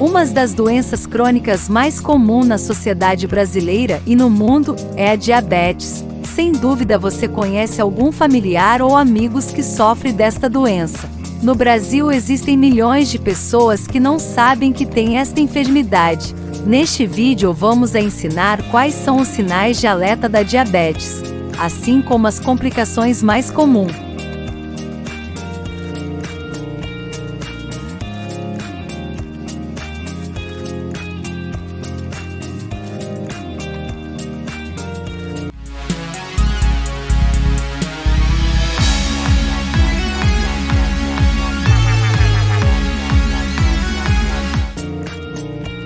Uma das doenças crônicas mais comuns na sociedade brasileira e no mundo é a diabetes. Sem dúvida você conhece algum familiar ou amigos que sofre desta doença. No Brasil existem milhões de pessoas que não sabem que têm esta enfermidade. Neste vídeo vamos ensinar quais são os sinais de alerta da diabetes, assim como as complicações mais comuns.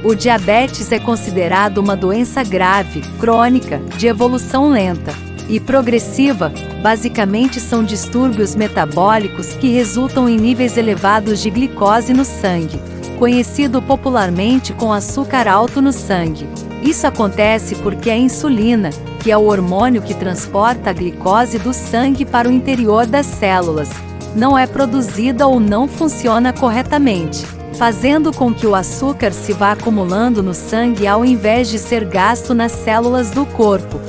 O diabetes é considerado uma doença grave, crônica, de evolução lenta e progressiva. Basicamente são distúrbios metabólicos que resultam em níveis elevados de glicose no sangue, conhecido popularmente como açúcar alto no sangue. Isso acontece porque a insulina, que é o hormônio que transporta a glicose do sangue para o interior das células, não é produzida ou não funciona corretamente, fazendo com que o açúcar se vá acumulando no sangue ao invés de ser gasto nas células do corpo.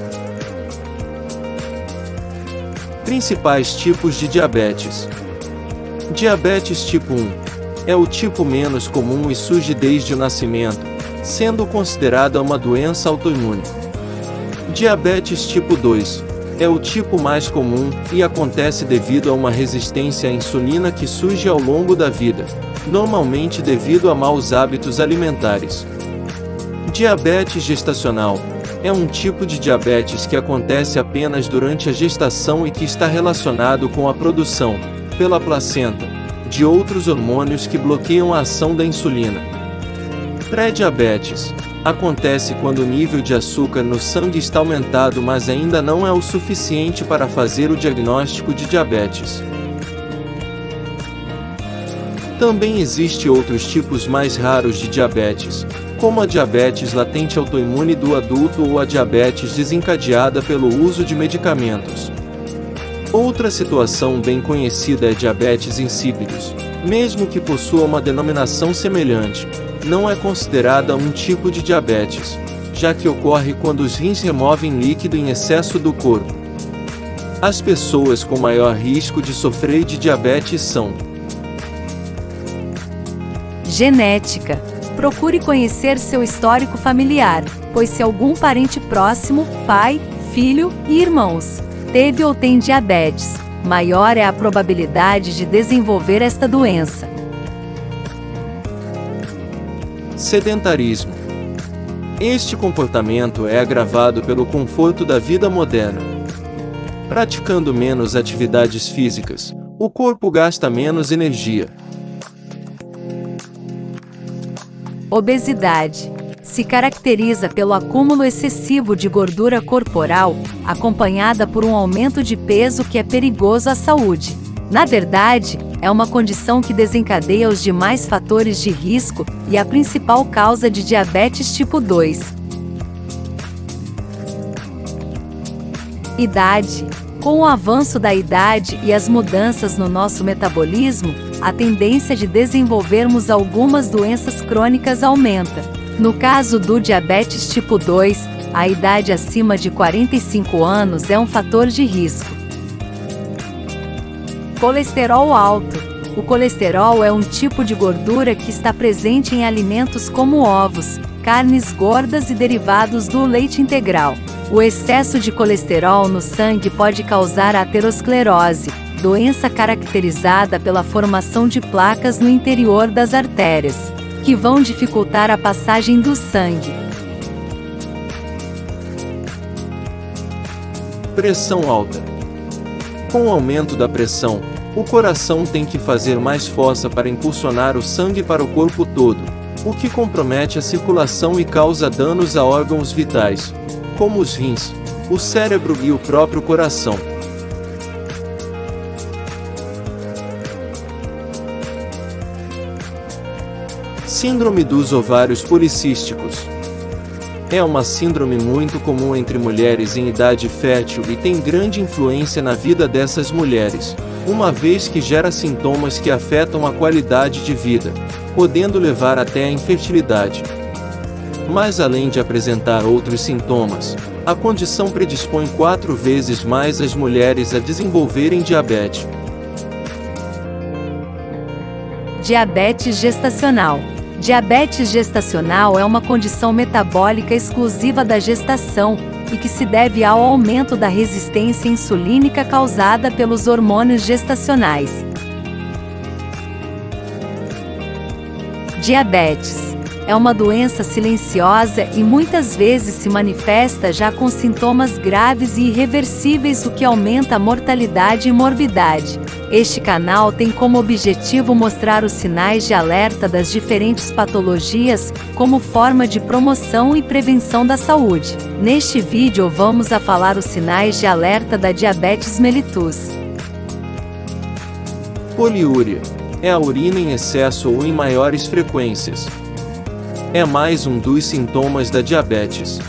Principais tipos de diabetes. Diabetes tipo 1 é o tipo menos comum e surge desde o nascimento, sendo considerada uma doença autoimune. Diabetes tipo 2 é o tipo mais comum e acontece devido a uma resistência à insulina que surge ao longo da vida, normalmente devido a maus hábitos alimentares. Diabetes gestacional é um tipo de diabetes que acontece apenas durante a gestação e que está relacionado com a produção, pela placenta, de outros hormônios que bloqueiam a ação da insulina. Pré-diabetes acontece quando o nível de açúcar no sangue está aumentado, mas ainda não é o suficiente para fazer o diagnóstico de diabetes. Também existem outros tipos mais raros de diabetes, como a diabetes latente autoimune do adulto ou a diabetes desencadeada pelo uso de medicamentos. Outra situação bem conhecida é diabetes insípidos, mesmo que possua uma denominação semelhante, não é considerada um tipo de diabetes, já que ocorre quando os rins removem líquido em excesso do corpo. As pessoas com maior risco de sofrer de diabetes são: genética. Procure conhecer seu histórico familiar, pois se algum parente próximo, pai, filho e irmãos, teve ou tem diabetes, maior é a probabilidade de desenvolver esta doença. Sedentarismo. Este comportamento é agravado pelo conforto da vida moderna. Praticando menos atividades físicas, o corpo gasta menos energia. Obesidade. Se caracteriza pelo acúmulo excessivo de gordura corporal, acompanhada por um aumento de peso que é perigoso à saúde. Na verdade, é uma condição que desencadeia os demais fatores de risco e a principal causa de diabetes tipo 2. Idade. Com o avanço da idade e as mudanças no nosso metabolismo, a tendência de desenvolvermos algumas doenças crônicas aumenta. No caso do diabetes tipo 2, a idade acima de 45 anos é um fator de risco. Colesterol alto. O colesterol é um tipo de gordura que está presente em alimentos como ovos, carnes gordas e derivados do leite integral. O excesso de colesterol no sangue pode causar aterosclerose, doença caracterizada pela formação de placas no interior das artérias, que vão dificultar a passagem do sangue. Pressão alta. Com o aumento da pressão, o coração tem que fazer mais força para impulsionar o sangue para o corpo todo, o que compromete a circulação e causa danos a órgãos vitais, como os rins, o cérebro e o próprio coração. Síndrome dos ovários policísticos. É uma síndrome muito comum entre mulheres em idade fértil e tem grande influência na vida dessas mulheres, uma vez que gera sintomas que afetam a qualidade de vida, podendo levar até a infertilidade. Mas além de apresentar outros sintomas, a condição predispõe 4 vezes mais as mulheres a desenvolverem diabetes. Diabetes gestacional. Diabetes gestacional é uma condição metabólica exclusiva da gestação e que se deve ao aumento da resistência insulínica causada pelos hormônios gestacionais. Diabetes é uma doença silenciosa e muitas vezes se manifesta já com sintomas graves e irreversíveis, o que aumenta a mortalidade e morbidade. Este canal tem como objetivo mostrar os sinais de alerta das diferentes patologias, como forma de promoção e prevenção da saúde. Neste vídeo vamos a falar os sinais de alerta da diabetes mellitus. Poliúria é a urina em excesso ou em maiores frequências. É mais um dos sintomas da diabetes.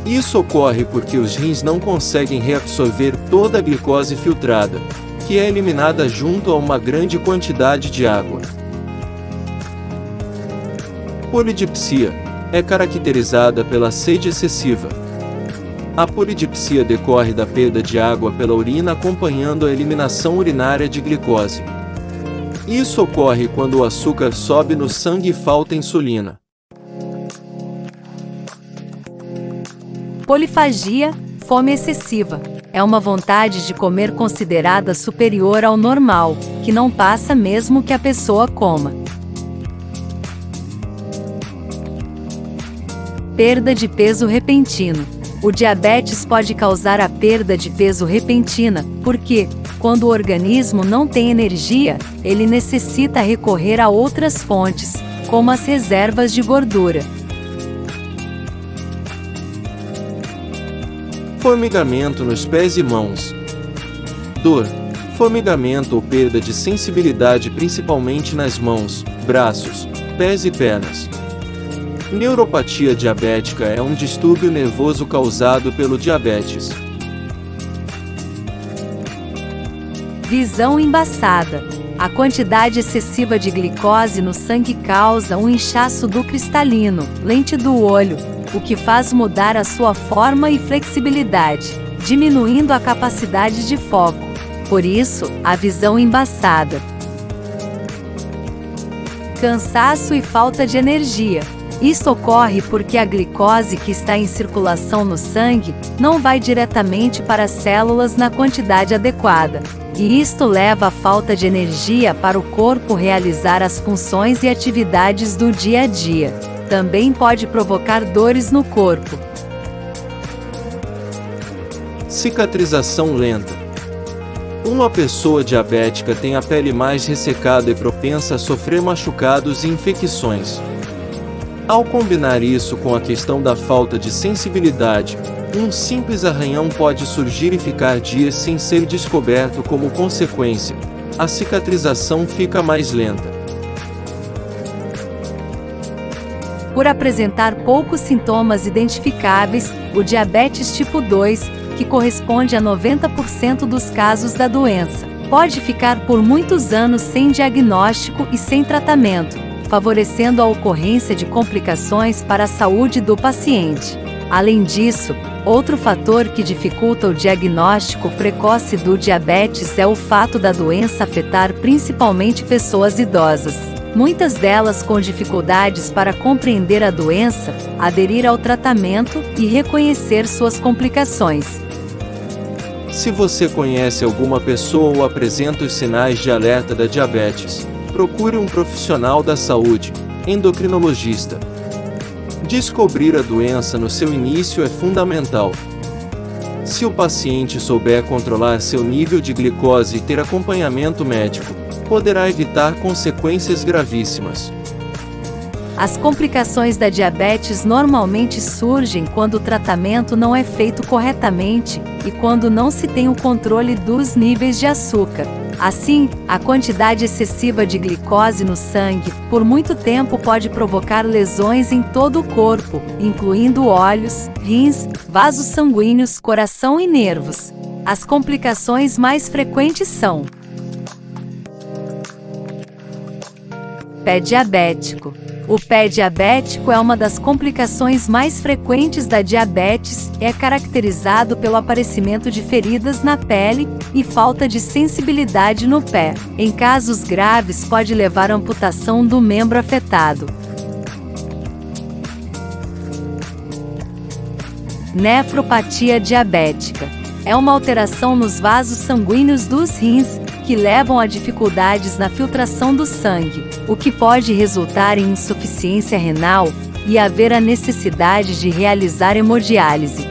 Isso ocorre porque os rins não conseguem reabsorver toda a glicose filtrada, que é eliminada junto a uma grande quantidade de água. Polidipsia é caracterizada pela sede excessiva. A polidipsia decorre da perda de água pela urina acompanhando a eliminação urinária de glicose. Isso ocorre quando o açúcar sobe no sangue e falta insulina. Polifagia, fome excessiva. É uma vontade de comer considerada superior ao normal, que não passa mesmo que a pessoa coma. Perda de peso repentino. O diabetes pode causar a perda de peso repentina, porque, quando o organismo não tem energia, ele necessita recorrer a outras fontes, como as reservas de gordura. Formigamento nos pés e mãos. Dor, formigamento ou perda de sensibilidade principalmente nas mãos, braços, pés e pernas. Neuropatia diabética é um distúrbio nervoso causado pelo diabetes. Visão embaçada. A quantidade excessiva de glicose no sangue causa um inchaço do cristalino, lente do olho, o que faz mudar a sua forma e flexibilidade, diminuindo a capacidade de foco. Por isso, a visão embaçada. Cansaço e falta de energia. Isso ocorre porque a glicose que está em circulação no sangue não vai diretamente para as células na quantidade adequada, e isto leva à falta de energia para o corpo realizar as funções e atividades do dia a dia. Também pode provocar dores no corpo. Cicatrização lenta. Uma pessoa diabética tem a pele mais ressecada e propensa a sofrer machucados e infecções. Ao combinar isso com a questão da falta de sensibilidade, um simples arranhão pode surgir e ficar dias sem ser descoberto. Como consequência, a cicatrização fica mais lenta. Por apresentar poucos sintomas identificáveis, o diabetes tipo 2, que corresponde a 90% dos casos da doença, pode ficar por muitos anos sem diagnóstico e sem tratamento, favorecendo a ocorrência de complicações para a saúde do paciente. Além disso, outro fator que dificulta o diagnóstico precoce do diabetes é o fato da doença afetar principalmente pessoas idosas, muitas delas com dificuldades para compreender a doença, aderir ao tratamento e reconhecer suas complicações. Se você conhece alguma pessoa ou apresenta os sinais de alerta da diabetes, procure um profissional da saúde, endocrinologista. Descobrir a doença no seu início é fundamental. Se o paciente souber controlar seu nível de glicose e ter acompanhamento médico, poderá evitar consequências gravíssimas. As complicações da diabetes normalmente surgem quando o tratamento não é feito corretamente e quando não se tem o controle dos níveis de açúcar. Assim, a quantidade excessiva de glicose no sangue, por muito tempo pode provocar lesões em todo o corpo, incluindo olhos, rins, vasos sanguíneos, coração e nervos. As complicações mais frequentes são pé diabético. O pé diabético é uma das complicações mais frequentes da diabetes e é caracterizado pelo aparecimento de feridas na pele e falta de sensibilidade no pé. Em casos graves, pode levar à amputação do membro afetado. Nefropatia diabética. É uma alteração nos vasos sanguíneos dos rins, que levam a dificuldades na filtração do sangue, o que pode resultar em insuficiência renal e haver a necessidade de realizar hemodiálise.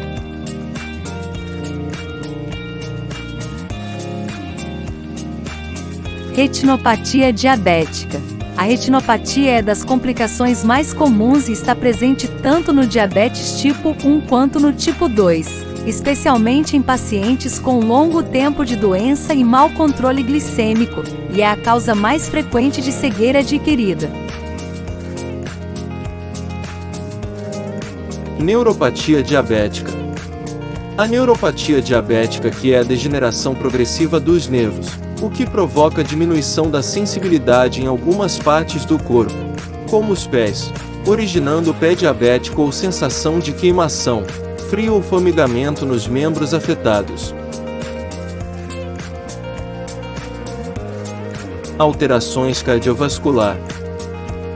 Retinopatia diabética. A retinopatia é das complicações mais comuns e está presente tanto no diabetes tipo 1 quanto no tipo 2. Especialmente em pacientes com longo tempo de doença e mau controle glicêmico, e é a causa mais frequente de cegueira adquirida. Neuropatia diabética. A neuropatia diabética, que é a degeneração progressiva dos nervos, o que provoca diminuição da sensibilidade em algumas partes do corpo, como os pés, originando o pé diabético ou sensação de queimação, frio ou formigamento nos membros afetados. Alterações cardiovascular.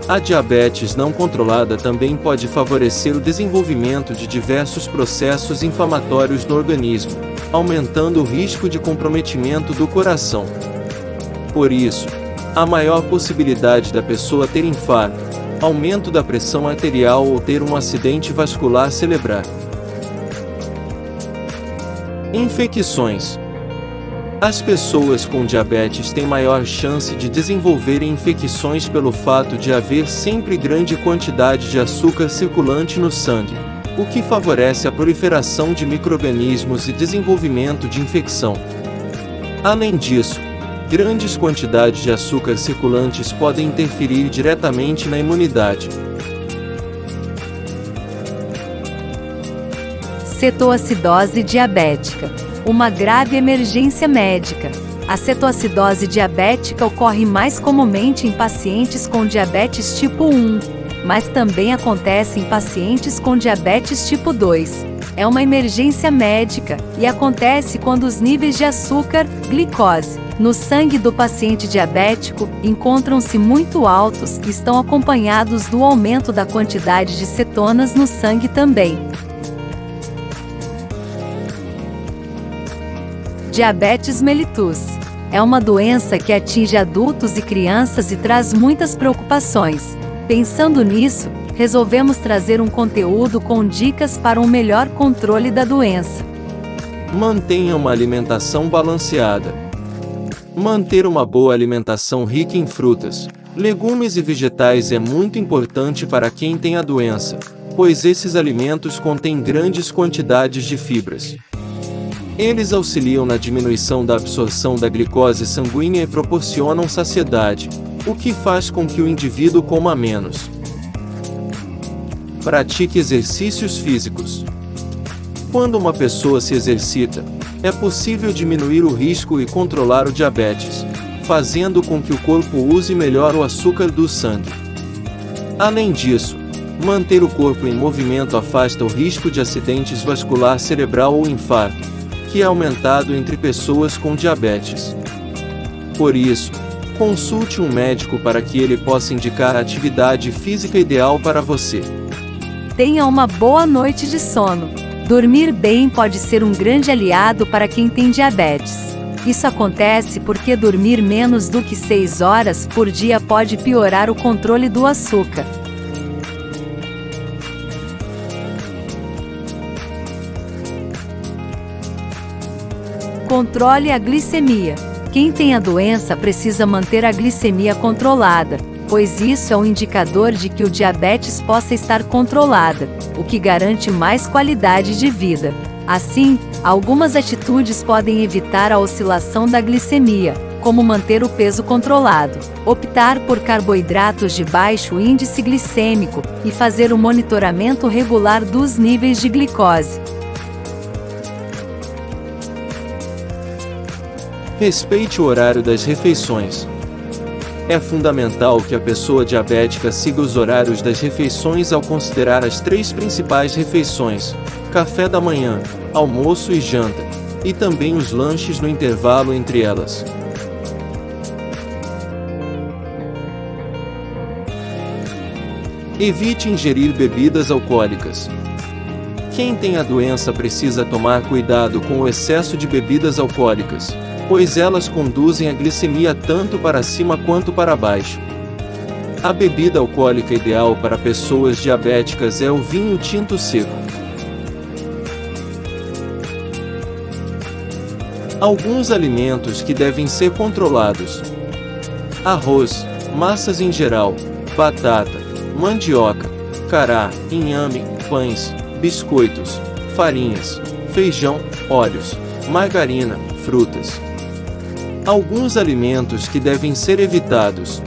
A diabetes não controlada também pode favorecer o desenvolvimento de diversos processos inflamatórios no organismo, aumentando o risco de comprometimento do coração. Por isso, há maior possibilidade da pessoa ter infarto, aumento da pressão arterial ou ter um acidente vascular cerebral. Infecções. As pessoas com diabetes têm maior chance de desenvolverem infecções pelo fato de haver sempre grande quantidade de açúcar circulante no sangue, o que favorece a proliferação de micro-organismos e desenvolvimento de infecção. Além disso, grandes quantidades de açúcar circulantes podem interferir diretamente na imunidade. Cetoacidose diabética. Uma grave emergência médica. A cetoacidose diabética ocorre mais comumente em pacientes com diabetes tipo 1, mas também acontece em pacientes com diabetes tipo 2. É uma emergência médica e acontece quando os níveis de açúcar, glicose, no sangue do paciente diabético encontram-se muito altos e estão acompanhados do aumento da quantidade de cetonas no sangue também. Diabetes mellitus. É uma doença que atinge adultos e crianças e traz muitas preocupações. Pensando nisso, resolvemos trazer um conteúdo com dicas para um melhor controle da doença. Mantenha uma alimentação balanceada. Manter uma boa alimentação rica em frutas, legumes e vegetais é muito importante para quem tem a doença, pois esses alimentos contêm grandes quantidades de fibras. Eles auxiliam na diminuição da absorção da glicose sanguínea e proporcionam saciedade, o que faz com que o indivíduo coma menos. Pratique exercícios físicos. Quando uma pessoa se exercita, é possível diminuir o risco e controlar o diabetes, fazendo com que o corpo use melhor o açúcar do sangue. Além disso, manter o corpo em movimento afasta o risco de acidentes vascular cerebral ou infarto, que é aumentado entre pessoas com diabetes. Por isso, consulte um médico para que ele possa indicar a atividade física ideal para você. Tenha uma boa noite de sono. Dormir bem pode ser um grande aliado para quem tem diabetes. Isso acontece porque dormir menos do que 6 horas por dia pode piorar o controle do açúcar. Controle a glicemia. Quem tem a doença precisa manter a glicemia controlada, pois isso é um indicador de que o diabetes possa estar controlada, o que garante mais qualidade de vida. Assim, algumas atitudes podem evitar a oscilação da glicemia, como manter o peso controlado, optar por carboidratos de baixo índice glicêmico e fazer o monitoramento regular dos níveis de glicose. Respeite o horário das refeições. É fundamental que a pessoa diabética siga os horários das refeições ao considerar as 3 principais refeições: café da manhã, almoço e janta, e também os lanches no intervalo entre elas. Evite ingerir bebidas alcoólicas. Quem tem a doença precisa tomar cuidado com o excesso de bebidas alcoólicas, pois elas conduzem a glicemia tanto para cima quanto para baixo. A bebida alcoólica ideal para pessoas diabéticas é o vinho tinto seco. Alguns alimentos que devem ser controlados: arroz, massas em geral, batata, mandioca, cará, inhame, pães, biscoitos, farinhas, feijão, óleos, margarina, frutas. Alguns alimentos que devem ser evitados: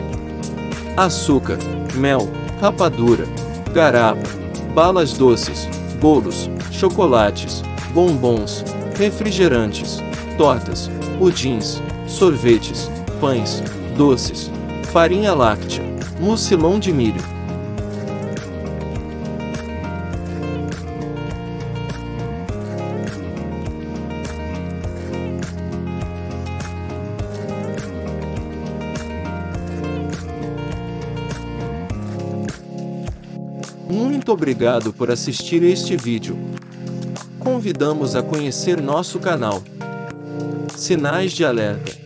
açúcar, mel, rapadura, garapa, balas doces, bolos, chocolates, bombons, refrigerantes, tortas, pudins, sorvetes, pães, doces, farinha láctea, mucilão de milho. Muito obrigado por assistir este vídeo. Convidamos a conhecer nosso canal. Sinais de alerta.